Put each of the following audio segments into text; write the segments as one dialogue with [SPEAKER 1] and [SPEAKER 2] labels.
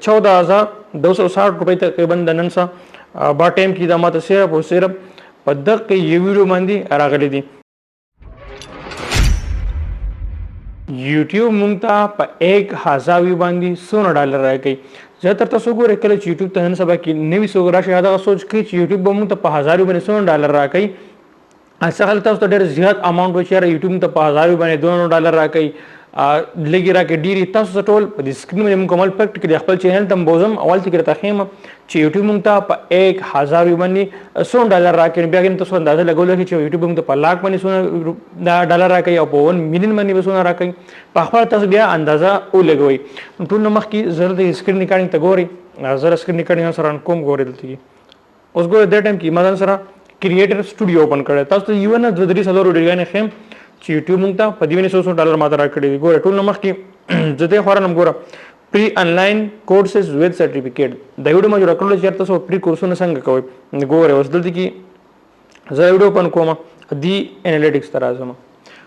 [SPEAKER 1] 14,260 रुपए तकरीबन د نن څه با ټایم کې د ماته صرف او صرف په دغه یو ویډیو باندې راغلي دي. یوټیوب مونږ ته په 1000 باندې $100 راکوي. زه تر تاسو ګورئ کله چې یوټیوب ته نن سبا کې نوي څوک راشي دا سوچ کوي چې یوټیوب به مونږ ته په 1000 باندې $100 راکوي. اصل خلک تاسو ته ډېر زیات اماونټ وچاره یوټیوب ته په 1000 باندې $200 راکوي لګي راکې ډېری تاسو ټول په دې سکرین باندې مکمل پریکټیکلی خپل چینل ته بوزم اول ته کې راخیم چې یوټیوب مونږ ته په 1000 باندې $100 راکې بیا کې تاسو اندازه لګول چې یوټیوب مونږ ته په لاک باندې $100 راکې او په 1 ملین باندې $100 راکې په خپل تاسو بیا اندازه ولګوي. ټول مخ کې زره د سکرین ریکارډینګ ته ګوري زره سکرین ریکارډینګ سره کوم ګوري دلته اوس ګوري د ټایم کې مدن سره کریټر سټوډیو اوپن کړی تاسو ته یو نه د 300 ویډیوګانې خیم چې یوټیوب مونږ ته په دې $100 ماته راکړي دي. ګوره ټول مخ کې زه ته خورم ګوره پری انلاین کورسز وذ سرټیفیکیټ د یوډو ما جوړ کړل چې تاسو پری کورسونه څنګه کوئ. ګوره اوس دلته کې زه یوډو اوپن کوم دی انالیټکس تر راځم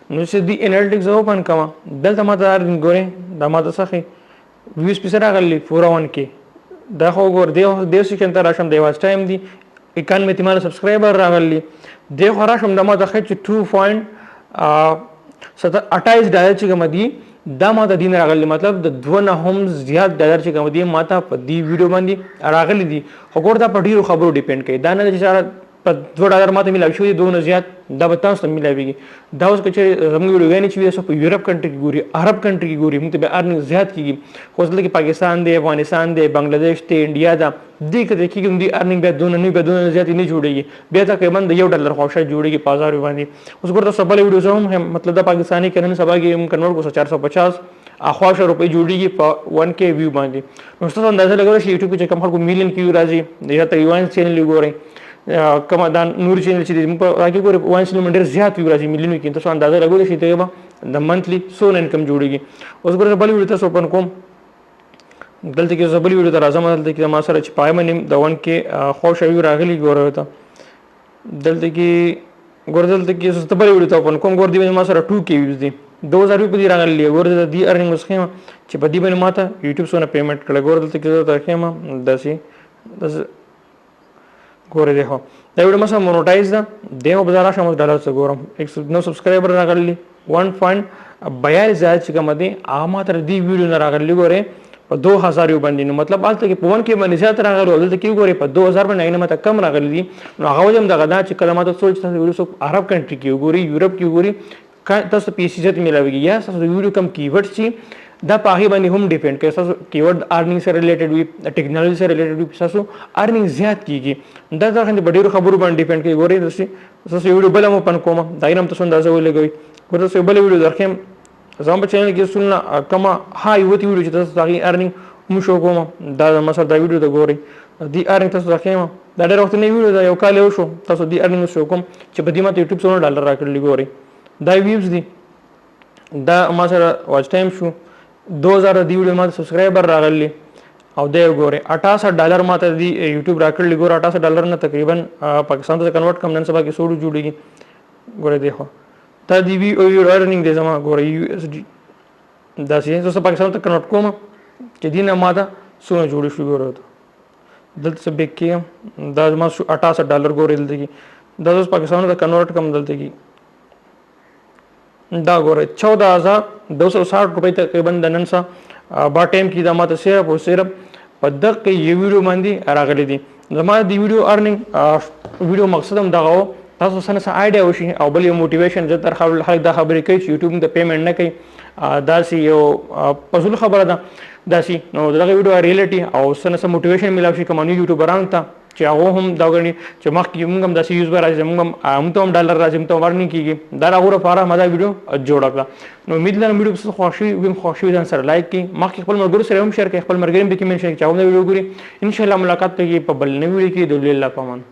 [SPEAKER 1] نو چې دی انالیټکس اوپن کوم دلته ماته ګوره دا ماته څخه ویوز پیسه راغلی 401 کې دا خو ګور دی سیکشن ته راشم دی واچ ټایم دی 91 سبسکرایبر راغلی دی خو راشم د ماته خچ 2.28 $28 چې کوم دي دا ماته دین راغلی مطلب د دونه هم زیات $1 چې کوم دي ماته په دې ویډیو باندې راغلی دي. وګور دا په ډیرو خبرو ډیپند کوي دا نه چې په $2 ماته ملاوي شوی دونه زیات دا به تاسو ته ملاويږي. دا اوس چې زموږ ویډیوګانې چې تاسو په یورپ کنټری کې ګوري عرب کنټری کې ګوري موږ ته به ارننګ زیات کیږي. خو ځکه چې پاکستان دی افغانستان دی بنگلاديش دی انډیا دا دې کې کېږي دې ارننګ به دونه نه به دونه زیات نه جوړيږي بیا تقریبا د $1 خوښه جوړيږي په 1000 باندې. اوس ګورته سبا ویډیو هم مطلب د پاکستاني کرن سبا کې کنورټ کو 450 اخواشه روپۍ جوړيږي په 1k ویو باندې. نو تاسو اندازه لګوئ چې یوټیوب کې کوم خلکو مليون کیو راځي یا تقریبا چینل ګورئ کما دا نور چینل چې موږ په راکې ګورې 1 سیلو منډر زیات ویو راځي مليونو کې تاسو اندازه لګوئ چې ته د منثلی سون انکم جوړيږي. اوس ګورئ بل ویډیو تاسو اوپن کوم دلته کې زبل ویډیو ته راځم دلته کې ما سره چې پای باندې د 1k خوښ ویو راغلي ګورئ ته دلته کې ګور دلته کې څه بل ویډیو ته اوپن کوم ګور دی ما سره 2k ویوز دي 2000 روپۍ دی راغلي ګور د دې ارننګ سکیم چې په دې باندې ماته یوټیوب سونه پیمنٹ کړل ګور دلته کې ته خېما داسي ګوره دی خو دا ویډیو مسه مونټایز ده دیو بازار شمه $1 څخه ګورم 109 سبسکرایبر راغلي 1.42 زیات چې کوم دي عامه تر دې ویډیو نه راغلي ګوره په 2000 باندې نو مطلب الته کې په 1 کې باندې زیات راغلي دلته کې ګوره په 2000 باندې نه مته کم راغلي دي. نو هغه هم دغه دا چې کلمات سوچ تاسو ویډیو سو عرب کنټری کې ګوري یورپ کې ګوري تاسو پیسې زیات ملاويږي یا تاسو ویډیو کم کیورډ شي دا پاغي باندې هم ډیپند کوي تاسو کیورډ ارننګ سره ریلیټډ وي ټیکنالوژي سره ریلیټډ وي تاسو ارننګ زیات کیږي دا ځکه د ډیرو خبرو باندې ډیپند کوي ګورئ تاسو ویډیو بل هم پن کوم دا هم تاسو اندازه ولګوي ګورئ تاسو بل ویډیو درکم زما په چینل کې سننا کما هاي وتی ویډیو چې تاسو دغه ارننګ مو شو کوم دا مثلا دا ویډیو د ګورئ دی ارننګ تاسو درکم دا ډېر وخت نه ویډیو دا یو کال یو شو تاسو دی ارننګ شو کوم چې په دې ماته یوټیوب $100 راکړل ګورئ دا ویوز دي دا ما سره واچ ټایم شو 2000 دی ویډیو ماته سبسکرایبر راغلی او دی ګوره $68 ماته دی یوټیوب راکړل ګوره $68 نه تقریبا پاکستان ته کنورټ کم نن سبا کې 100 جوړیږي ګوره دیکھو تا دی وی ارننګ دی زما ګوره USD دا سي زه پاکستان ته کنورټ کوم چې دینه ماته سونه جوړی شو ګوره دلته څه بیک کې دا ما $68 ګوره دلته کې دا اوس پاکستان ته کنورټ کم دلته کې دا ګوره 14,260 روپۍ تقریبا د نن څه با ټایم کې دا ماته صرف او صرف په دغه یو ویډیو باندې راغلي دي. زما د ویډیو ارننګ ویډیو مقصد هم دغه تاسو سره څه آیډیا وشي او بل یو موټیویشن زه تر خلک دا خبرې کوي چې یوټیوب ته پیمنٹ نه کوي دا سی یو پزول خبره ده دا سی نو دغه ویډیو ریالټي او سره موټیویشن ملاوي شي کوم یوټیوبرانو ته چې هغه هم دا غني چې مخکې موږ هم داسې یوز به راځي موږ هم ته هم $1 راځي ته ورني کیږي دا راغوره فاره مدا ویډیو جوړ کړه. نو امید لرم ویډیو څه خوښي ځان سره لایک کړئ مخکې خپل مرګرو سره هم شیر کړئ خپل مرګریم به کې منشن چې هغه ویډیو ګوري ان شاء الله ملاقات کوي په بل نوې ویډیو کې د الله پامان.